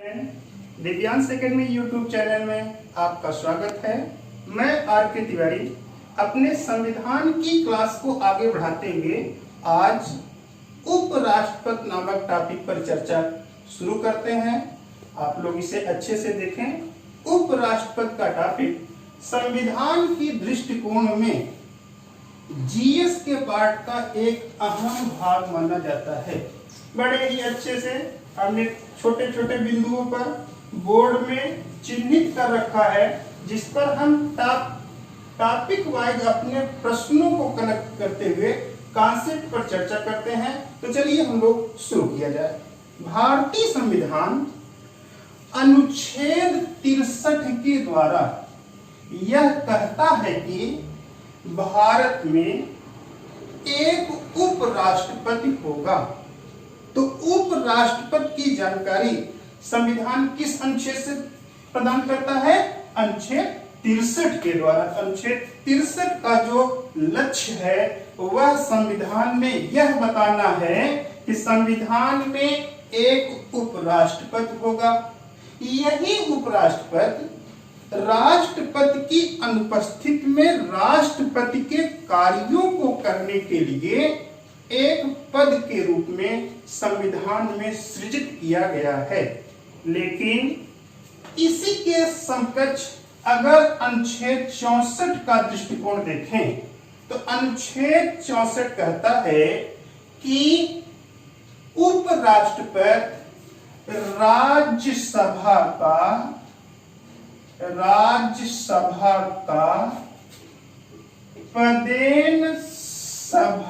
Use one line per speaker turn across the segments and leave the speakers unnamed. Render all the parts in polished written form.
Divyansh academy YouTube channel में आपका स्वागत है। मैं आर.के. तिवारी अपने संविधान की क्लास को आगे बढ़ाते हुए आज उपराष्ट्रपति नामक टॉपिक पर चर्चा शुरू करते हैं। आप लोग इसे अच्छे से देखें। उपराष्ट्रपति का टॉपिक संविधान की दृष्टिकोण में जीएस के पार्ट का एक अहम भाग माना जाता है। बड़े ही अच्छे से हमने छोटे छोटे बिंदुओं पर बोर्ड में चिन्हित कर रखा है, जिस पर हम टॉपिक वाइज अपने प्रश्नों को कनेक्ट करते हुए कॉन्सेप्ट पर चर्चा करते हैं। तो चलिए हम लोग शुरू किया जाए। भारतीय संविधान अनुच्छेद 63 के द्वारा यह कहता है कि भारत में एक उपराष्ट्रपति होगा। तो उपराष्ट्रपति की जानकारी संविधान किस अनुच्छेद से प्रदान करता है? अनुच्छेद 63 के द्वारा। अनुच्छेद 63 का जो लक्ष्य है वह संविधान में यह बताना है कि संविधान में एक उपराष्ट्रपति होगा। यही उपराष्ट्रपति राष्ट्रपति की अनुपस्थिति में राष्ट्रपति के कार्यों को करने के लिए एक पद के रूप में संविधान में सृजित किया गया है। लेकिन इसी के समकक्ष अगर अनुच्छेद 64 का दृष्टिकोण देखें तो अनुच्छेद 64 कहता है कि उपराष्ट्रपति राज्यसभा का पदेन सभापति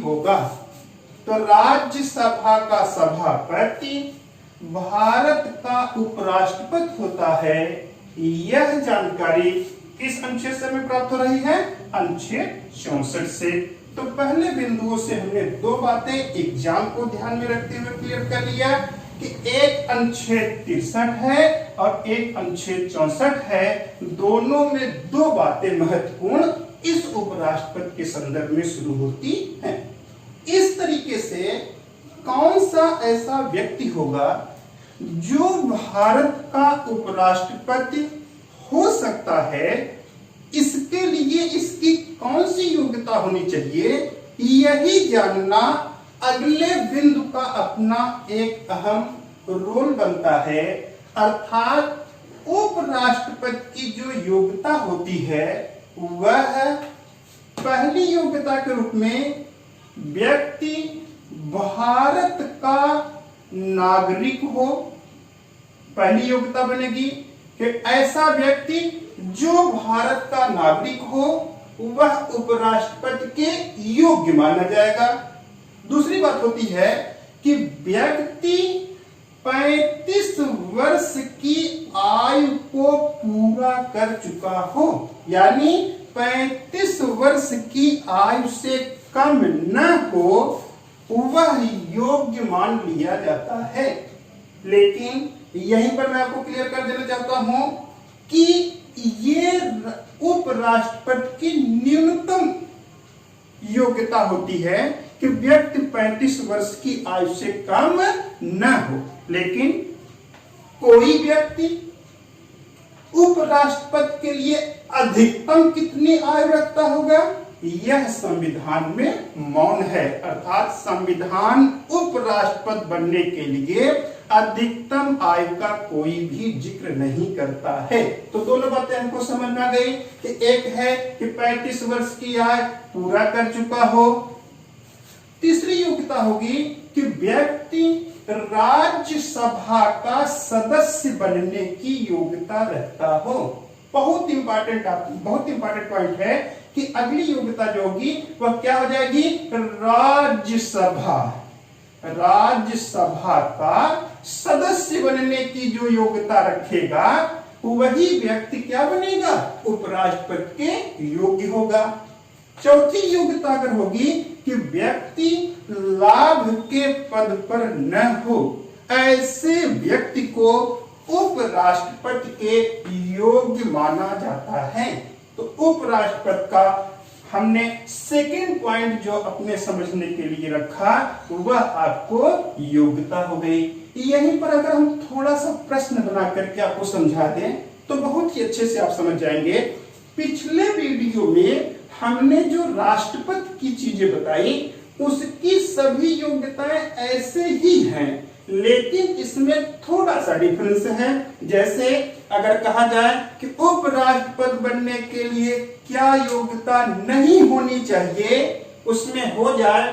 होगा। तो राज्यसभा का सभापति भारत का उपराष्ट्रपति होता है। यह जानकारी किस अनुच्छेद से हमें प्राप्त हो रही है? अनुच्छेद 64 से। तो पहले बिंदुओं से हमने दो बातें एग्जाम को ध्यान में रखते हुए क्लियर कर लिया कि एक अनुच्छेद 63 है और एक अनुच्छेद 64 है। दोनों में दो बातें महत्वपूर्ण इस उपराष्ट्रपति के संदर्भ में शुरू होती हैं। इस तरीके से कौन सा ऐसा व्यक्ति होगा जो भारत का उपराष्ट्रपति हो सकता है, इसके लिए इसकी कौन सी योग्यता होनी चाहिए, यही जानना अगले बिंदु का अपना एक अहम रोल बनता है। अर्थात उपराष्ट्रपति की जो योग्यता होती है वह पहली योग्यता के रूप में व्यक्ति भारत का नागरिक हो। पहली योग्यता बनेगी कि ऐसा व्यक्ति जो भारत का नागरिक हो वह उपराष्ट्रपति के योग्य माना जाएगा। दूसरी बात होती है कि व्यक्ति 35 वर्ष की आयु को पूरा कर चुका हो, यानी 35 वर्ष की आयु से कम न हो, वह योग्य मान लिया जाता है। लेकिन यहीं पर मैं आपको क्लियर कर देना चाहता हूं कि ये उपराष्ट्रपति की न्यूनतम योग्यता होती है कि व्यक्ति 35 वर्ष की आयु से कम न हो। लेकिन कोई व्यक्ति उपराष्ट्रपति के लिए अधिकतम कितनी आयु रखता होगा, यह संविधान में मौन है। अर्थात संविधान उपराष्ट्रपति बनने के लिए अधिकतम आयु का कोई भी जिक्र नहीं करता है। तो दोनों बातें हमको समझ में आ गई कि एक है कि 35 वर्ष की आयु पूरा कर चुका हो। तीसरी योग्यता होगी कि व्यक्ति राज्यसभा का सदस्य बनने की योग्यता रखता हो। बहुत इंपॉर्टेंट पॉइंट है कि अगली योग्यता जो होगी वह क्या हो जाएगी? राज्यसभा का सदस्य बनने की जो योग्यता रखेगा वही व्यक्ति क्या बनेगा? उपराष्ट्रपति के योग्य होगा। चौथी योग्यता अगर होगी कि व्यक्ति लाभ के पद पर न हो, ऐसे व्यक्ति को उपराष्ट्रपति के योग्य माना जाता है। तो उपराष्ट्रपति का हमने सेकेंड पॉइंट जो अपने समझने के लिए रखा वह आपको योग्यता हो गई। यहीं पर अगर हम थोड़ा सा प्रश्न बना करके आपको समझा दें तो बहुत ही अच्छे से आप समझ जाएंगे। पिछले वीडियो में हमने जो राष्ट्रपति की चीजें बताई उसकी सभी योग्यताएं ऐसे ही हैं, लेकिन इसमें थोड़ा सा डिफरेंस है। जैसे अगर कहा जाए कि उपराष्ट्रपति बनने के लिए क्या योग्यता नहीं होनी चाहिए, उसमें हो जाए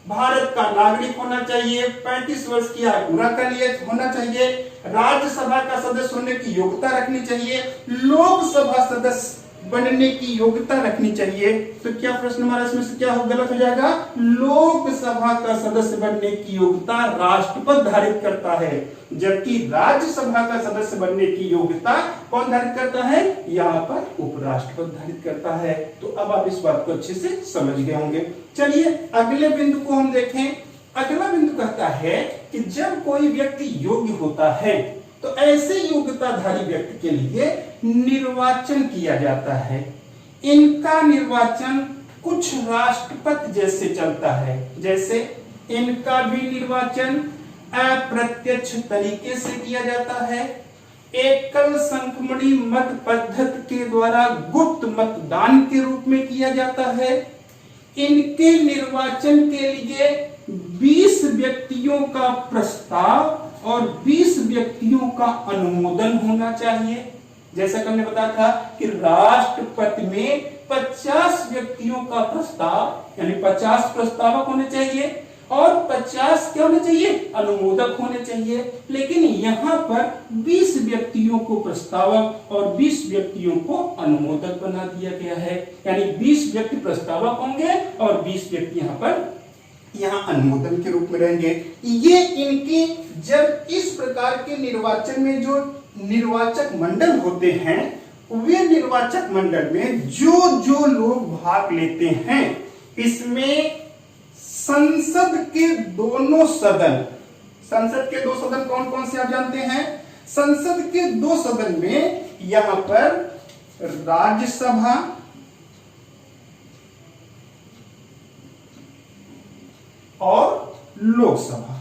भारत का नागरिक होना चाहिए, 35 वर्ष की आयु पूरा कर लिए होना चाहिए, राज्यसभा का सदस्य होने की योग्यता रखनी चाहिए, लोकसभा सदस्य बनने की योग्यता रखनी चाहिए। तो क्या प्रश्न हमारा इसमें से क्या हो गलत हो जाएगा? लोकसभा का सदस्य बनने की योग्यता राष्ट्रपति धारित करता है, जबकि राज्यसभा का सदस्य बनने की योग्यता कौन धारित करता है? यहाँ पर उपराष्ट्रपति धारित करता है। तो अब आप इस बात को अच्छे से समझ गए होंगे। चलिए अगले बिंदु को हम देखें। अगला बिंदु कहता है कि जब कोई व्यक्ति योग्य होता है तो ऐसे योग्यताधारी व्यक्ति के लिए निर्वाचन किया जाता है। इनका निर्वाचन कुछ राष्ट्रपति जैसे चलता है, जैसे इनका भी निर्वाचन अप्रत्यक्ष तरीके से किया जाता है, एकल संख्मणी मत पद्धति के द्वारा गुप्त मतदान के रूप में किया जाता है। इनके निर्वाचन के लिए 20 व्यक्तियों का प्रस्ताव और 20 व्यक्तियों का अनुमोदन होना चाहिए। जैसा कि हमने बताया था कि राष्ट्रपति में 50 व्यक्तियों का प्रस्ताव यानी 50 प्रस्तावक होने चाहिए और 50 क्या होने चाहिए? अनुमोदक होने चाहिए। लेकिन यहाँ पर 20 व्यक्तियों को प्रस्तावक और 20 व्यक्तियों को अनुमोदक बना दिया गया है, यानी 20 व्यक्ति प्रस्तावक होंगे और 20 व्यक्ति यहाँ अनुमोदन के रूप में रहेंगे। ये इनके जब इस प्रकार के निर्वाचन में जो निर्वाचक मंडल होते हैं, वे निर्वाचक मंडल में जो लोग भाग लेते हैं, इसमें संसद के दोनों सदन कौन कौन से आप जानते हैं? संसद के 2 सदन में यहाँ पर राज्यसभा और लोकसभा।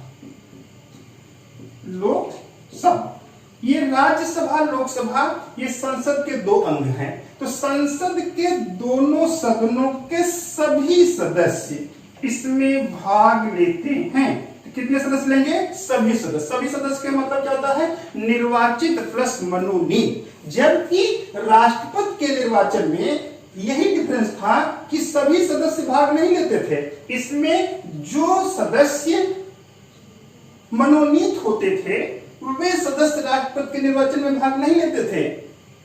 ये राज्यसभा लोकसभा ये संसद के 2 अंग हैं। तो संसद के दोनों सदनों के सभी सदस्य इसमें भाग लेते हैं। तो कितने सदस्य लेंगे? सभी सदस्य के मतलब क्या होता है? निर्वाचित प्लस मनोनीत। जबकि राष्ट्रपति के निर्वाचन में यही डिफरेंस था कि सभी सदस्य भाग नहीं लेते थे। इसमें जो सदस्य मनोनीत होते थे वे सदस्य राष्ट्रपति के निर्वाचन में भाग नहीं लेते थे।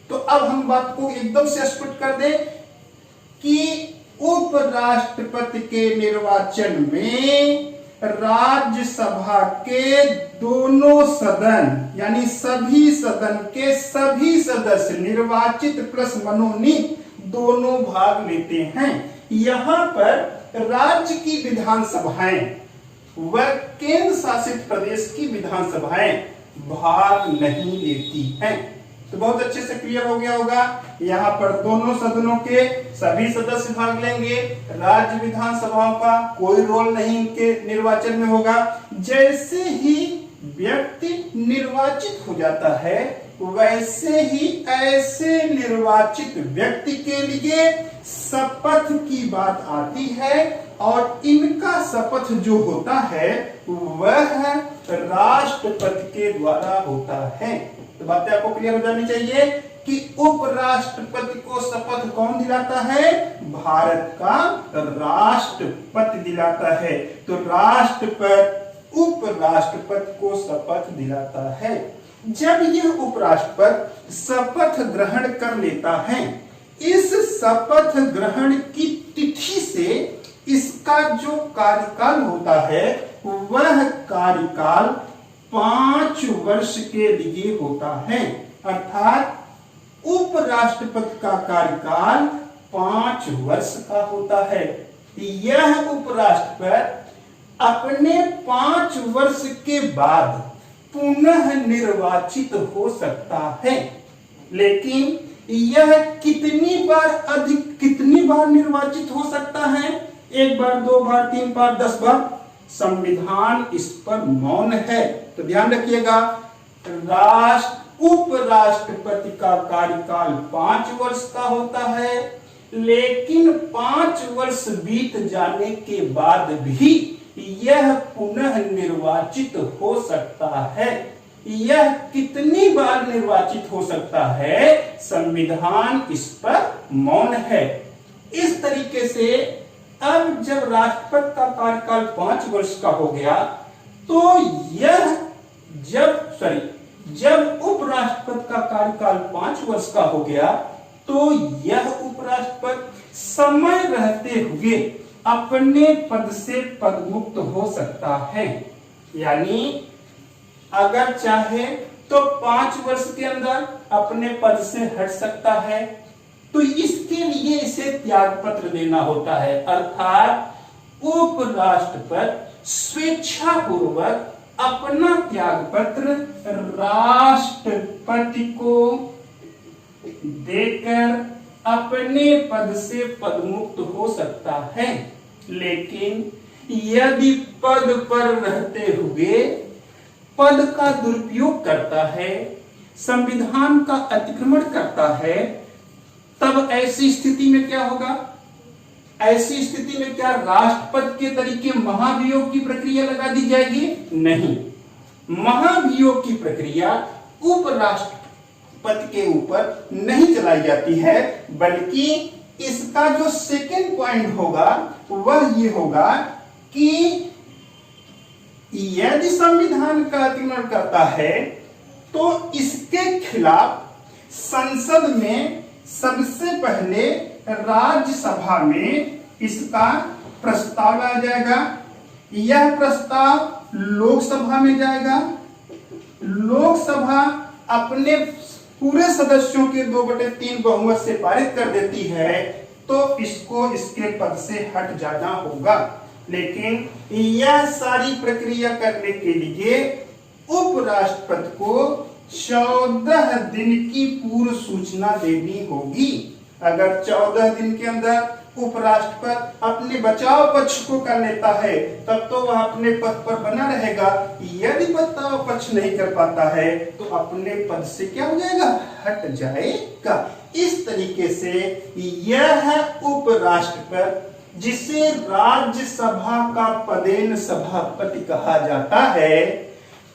तो अब हम बात को एकदम से स्पष्ट कर दें कि उपराष्ट्रपति के निर्वाचन में राज्यसभा के दोनों सदन यानी सभी सदन के सभी सदस्य निर्वाचित प्लस मनोनीत दोनों भाग लेते हैं। यहाँ पर राज्य की विधानसभाएं व केंद्र शासित प्रदेश की विधानसभाएं भाग नहीं लेती हैं। तो बहुत अच्छे से क्लियर हो गया होगा। यहाँ पर दोनों सदनों के सभी सदस्य भाग लेंगे, राज्य विधानसभाओं का कोई रोल नहीं के निर्वाचन में होगा। जैसे ही व्यक्ति निर्वाचित हो जाता है वैसे ही ऐसे निर्वाचित व्यक्ति के लिए शपथ की बात आती है और इनका शपथ जो होता है वह राष्ट्रपति के द्वारा होता है। तो बातें आपको क्लियर हो जानी चाहिए कि उपराष्ट्रपति को शपथ कौन दिलाता है? भारत का राष्ट्रपति दिलाता है। तो राष्ट्रपति उपराष्ट्रपति को शपथ दिलाता है। जब यह उपराष्ट्रपति शपथ ग्रहण कर लेता है, इस शपथ ग्रहण की तिथि से इसका जो कार्यकाल होता है वह कार्यकाल 5 वर्ष के लिए होता है। अर्थात उपराष्ट्रपति का कार्यकाल 5 वर्ष का होता है। यह उपराष्ट्रपति अपने 5 वर्ष के बाद पुनः निर्वाचित हो सकता है, लेकिन यह कितनी बार निर्वाचित हो सकता है? 1 बार, 2 बार, 3 बार, 10 बार? संविधान इस पर मौन है। तो ध्यान रखिएगा, उपराष्ट्रपति का कार्यकाल 5 वर्ष का होता है, लेकिन 5 वर्ष बीत जाने के बाद भी यह पुनः निर्वाचित हो सकता है। यह कितनी बार निर्वाचित हो सकता है? संविधान इस पर मौन है। इस तरीके से अब जब राष्ट्रपति का कार्यकाल 5 वर्ष का हो गया, तो जब उपराष्ट्रपति का कार्यकाल 5 वर्ष का हो गया, तो यह उपराष्ट्रपति समय रहते हुए अपने पद से पदमुक्त हो सकता है। यानी अगर चाहे तो 5 वर्ष के अंदर अपने पद से हट सकता है, तो इसके लिए इसे त्याग पत्र देना होता है। अर्थात उपराष्ट्रपति स्वेच्छापूर्वक अपना त्याग पत्र राष्ट्रपति को देकर अपने पद से पदमुक्त हो सकता है। लेकिन यदि पद पर रहते हुए पद का दुरुपयोग करता है, संविधान का अतिक्रमण करता है, तब ऐसी स्थिति में क्या होगा? ऐसी स्थिति में क्या राष्ट्रपति के तरीके महाभियोग की प्रक्रिया लगा दी जाएगी? नहीं, महाभियोग की प्रक्रिया उपराष्ट्रपति के ऊपर नहीं चलाई जाती है, बल्कि इसका जो सेकेंड पॉइंट होगा वह ये होगा कि यदि संविधान का अतिक्रमण करता है तो इसके खिलाफ संसद में सबसे पहले राज्यसभा में इसका प्रस्ताव लाया जाएगा। यह प्रस्ताव लोकसभा में जाएगा। लोकसभा अपने पूरे सदस्यों के 2/3 बहुमत से पारित कर देती है, तो इसको इसके पद से हट जाना होगा। लेकिन यह सारी प्रक्रिया करने के लिए उपराष्ट्रपति को 14 दिन की पूर्व सूचना देनी होगी। अगर 14 दिन के अंदर उपराष्ट्रपति अपने बचाव पक्ष को कर लेता है, तब तो वह अपने पद पर बना रहेगा। यदि बचाव पक्ष नहीं कर पाता है, तो अपने पद से क्या हो जाएगा? हट जाएगा। इस तरीके से यह उपराष्ट्रपति, जिसे राज्यसभा का पदेन सभापति कहा जाता है,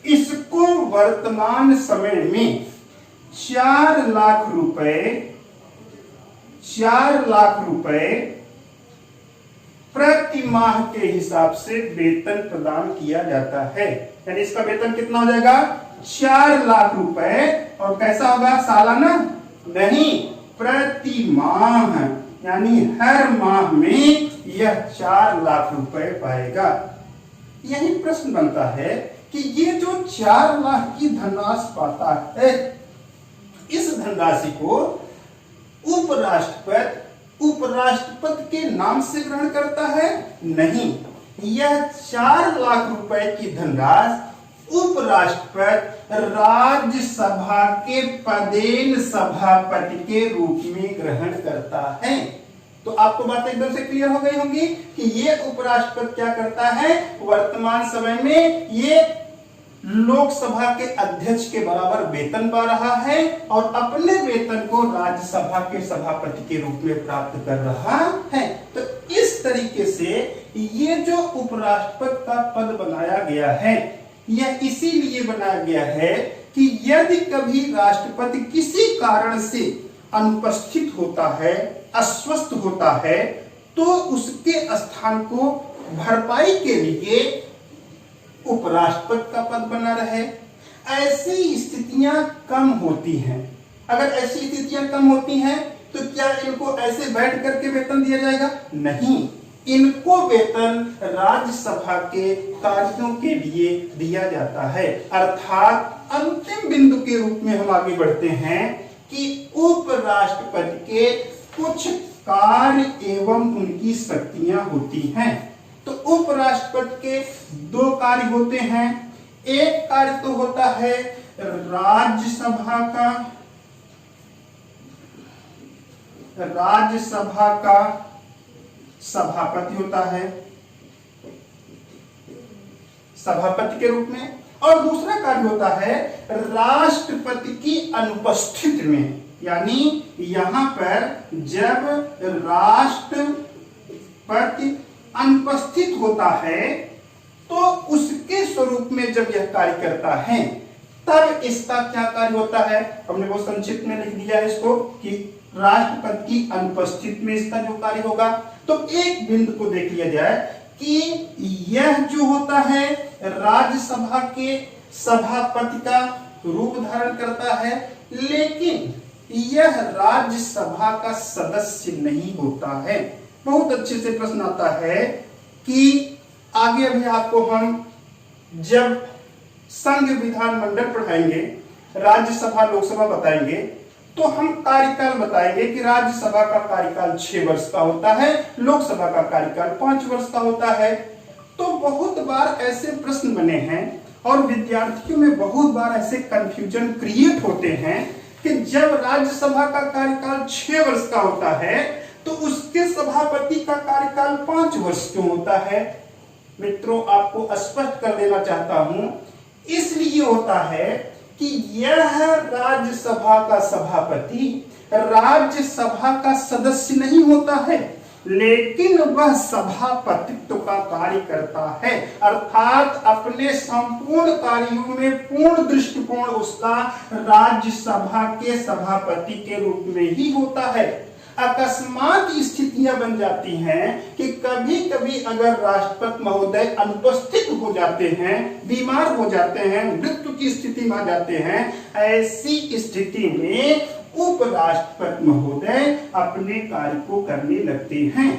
इसको वर्तमान समय में 4 लाख रुपए प्रति माह के हिसाब से वेतन प्रदान किया जाता है। यानी इसका वेतन कितना हो जाएगा? 4 लाख रुपए। और कैसा होगा? सालाना नहीं, प्रति माह, यानी हर माह में यह 4 लाख रुपए पाएगा। यही प्रश्न बनता है कि ये जो 4 लाख की धनराशि पाता है, इस धनराशि को उपराष्ट्रपति के नाम से ग्रहण करता है? नहीं, यह 4 लाख रुपए की धनराशि उपराष्ट्रपति राज्यसभा के पदेन सभापति के रूप में ग्रहण करता है। तो आपको बात एकदम से क्लियर हो गई होंगी कि ये उपराष्ट्रपति क्या करता है? वर्तमान समय में ये लोकसभा के अध्यक्ष के बराबर वेतन पा रहा है और अपने वेतन को राज्यसभा के सभापति के रूप में प्राप्त कर रहा है। तो इस तरीके से ये जो उपराष्ट्रपति का पद बनाया गया है, यह इसीलिए बनाया गया है कि यदि कभी राष्ट्रपति किसी कारण से अनुपस्थित होता है, अस्वस्थ होता है, तो उसके स्थान को भरपाई के लिए उपराष्ट्रपति का पद बना रहे। ऐसी स्थितियां कम होती हैं। अगर ऐसी स्थितियां कम होती हैं, तो क्या इनको ऐसे बैठ करके वेतन दिया जाएगा? नहीं, इनको वेतन राज्यसभा के कार्यों के लिए दिया जाता है। अर्थात अंतिम बिंदु के रूप में हम आगे बढ़ते हैं कि उपराष्ट्रपति के कुछ कार्य एवं उनकी शक्तियां होती हैं। तो उपराष्ट्रपति के 2 कार्य होते हैं। एक कार्य तो होता है राज्यसभा का, राज्यसभा का सभापति होता है सभापति के रूप में, और दूसरा कार्य होता है राष्ट्रपति की अनुपस्थिति में, यानी यहां पर जब राष्ट्रपति अनुपस्थित होता है तो उसके स्वरूप में जब यह कार्य करता है तब इसका क्या कार्य होता है। हमने बहुत संक्षिप्त में लिख दिया है इसको कि राष्ट्रपति की अनुपस्थिति में इसका जो कार्य होगा। तो एक बिंदु को देख लिया जाए कि यह जो होता है राज्यसभा के सभापति का रूप धारण करता है, लेकिन यह राज्यसभा का सदस्य नहीं होता है। बहुत अच्छे से प्रश्न आता है कि आगे अभी आपको हम जब संघ विधान मंडल पढ़ाएंगे, राज्यसभा लोकसभा बताएंगे, तो हम कार्यकाल बताएंगे कि राज्यसभा का कार्यकाल 6 वर्ष का होता है, लोकसभा का कार्यकाल 5 वर्ष का होता है। तो बहुत बार ऐसे प्रश्न बने हैं और विद्यार्थियों में बहुत बार ऐसे कंफ्यूजन क्रिएट होते हैं कि जब राज्यसभा का कार्यकाल 6 वर्ष का होता है तो उसके सभापति का कार्यकाल 5 वर्ष क्यों होता है। मित्रों, आपको स्पष्ट कर देना चाहता हूं, इसलिए होता है कि यह राज्यसभा का सभापति राज्यसभा का सदस्य नहीं होता है, लेकिन वह सभापतित्व का कार्य करता है, अर्थात अपने संपूर्ण कार्यों में पूर्ण दृष्टिकोण उसका राज्यसभा के सभापति के रूप में ही होता है। अकस्मात स्थितियां बन जाती हैं कि कभी कभी अगर राष्ट्रपति महोदय अनुपस्थित हो जाते हैं, बीमार हो जाते हैं, मृत्यु की स्थिति में आ जाते हैं, ऐसी स्थिति में उपराष्ट्रपति महोदय अपने कार्य को करने लगते हैं।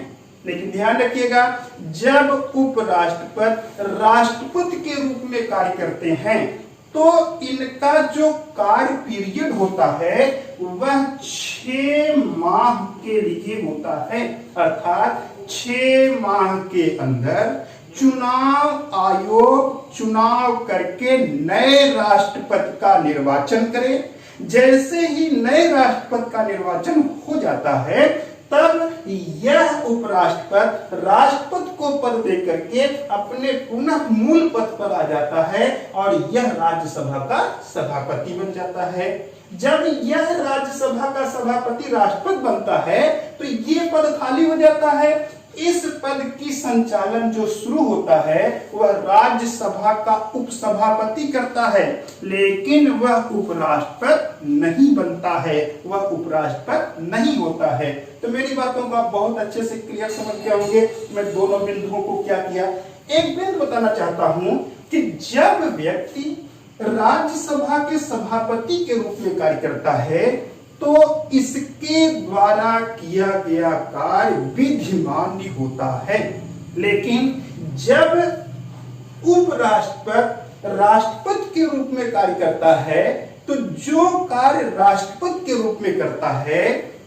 लेकिन ध्यान रखिएगा, जब उपराष्ट्रपति राष्ट्रपति के रूप में कार्य करते हैं तो इनका जो कार्य पीरियड होता है वह 6 माह के लिए होता है, अर्थात 6 माह के अंदर चुनाव आयोग चुनाव करके नए राष्ट्रपति का निर्वाचन करे। जैसे ही नए राष्ट्रपति का निर्वाचन हो जाता है तब यह उपराष्ट्रपति राष्ट्रपति को पद देकर के अपने पुनः मूल पद पर आ जाता है और यह राज्यसभा का सभापति बन जाता है। जब यह राज्यसभा का सभापति राष्ट्रपति बनता है तो ये पद खाली हो जाता है। इस पद की संचालन जो शुरू होता है वह राज्यसभा का उपसभापति करता है, लेकिन वह उपराष्ट्रपति नहीं बनता है, वह उपराष्ट्रपति नहीं होता है। तो मेरी बातों को आप बहुत अच्छे से क्लियर समझ गए होंगे। मैं दोनों बिंदुओं को क्या किया, एक बिंदु बताना चाहता हूं कि जब व्यक्ति राज्यसभा के सभापति के रूप में कार्य करता है तो इसके द्वारा किया गया कार्य विधिमान्य होता है, लेकिन जब उपराष्ट्रपति राष्ट्रपति के रूप में कार्य करता है तो जो कार्य राष्ट्रपति के रूप में करता है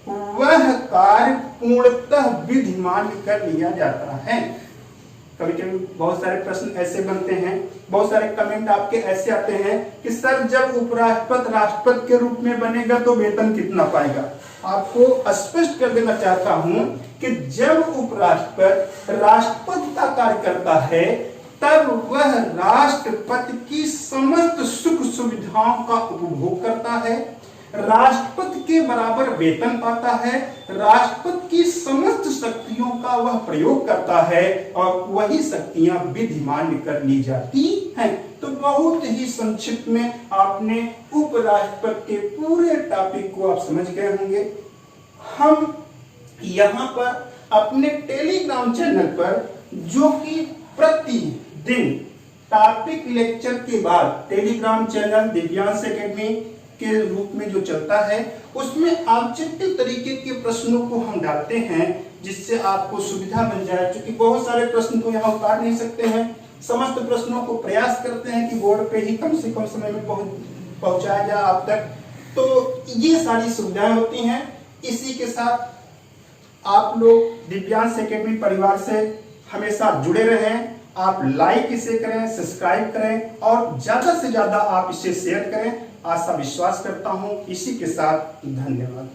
वह कार्य पूर्णतः विधिमान्य कर लिया जाता है। कभी कभी बहुत सारे प्रश्न ऐसे बनते हैं, बहुत सारे कमेंट आपके ऐसे आते हैं कि सर जब उपराष्ट्रपति राष्ट्रपति के रूप में बनेगा तो वेतन कितना पाएगा। आपको स्पष्ट कर देना चाहता हूं कि जब उपराष्ट्रपति राष्ट्रपति का कार्य करता है तब वह राष्ट्रपति की समस्त सुख सुविधाओं का उपभोग करता है, राष्ट्रपति के बराबर वेतन पाता है, राष्ट्रपति की समस्त शक्तियों का वह प्रयोग करता है और वही शक्तियां विधिमान्य कर ली जाती हैं। तो बहुत ही संक्षिप्त में आपने उपराष्ट्रपति के पूरे टॉपिक को आप समझ गए होंगे। हम यहाँ पर अपने टेलीग्राम चैनल पर जो कि प्रतिदिन टॉपिक लेक्चर के बाद टेलीग्राम चैनल दिव्यांश एकेडमी के रूप में जो चलता है उसमें ऑब्जेक्टिव तरीके के प्रश्नों को हम डालते हैं जिससे आपको सुविधा बन जाए। क्योंकि बहुत सारे प्रश्न को यहाँ उतार नहीं सकते हैं, समस्त प्रश्नों को प्रयास करते हैं कि बोर्ड पे ही कम से कम समय में पहुंचाया जाए आप तक। तो ये सारी सुविधाएं होती हैं। इसी के साथ आप लोग दिव्यांश एकेडमी परिवार से हमेशा जुड़े रहें। आप लाइक इसे करें, सब्सक्राइब करें और ज्यादा से ज्यादा आप इसे शेयर करें। आशा विश्वास करता हूं। इसी के साथ धन्यवाद।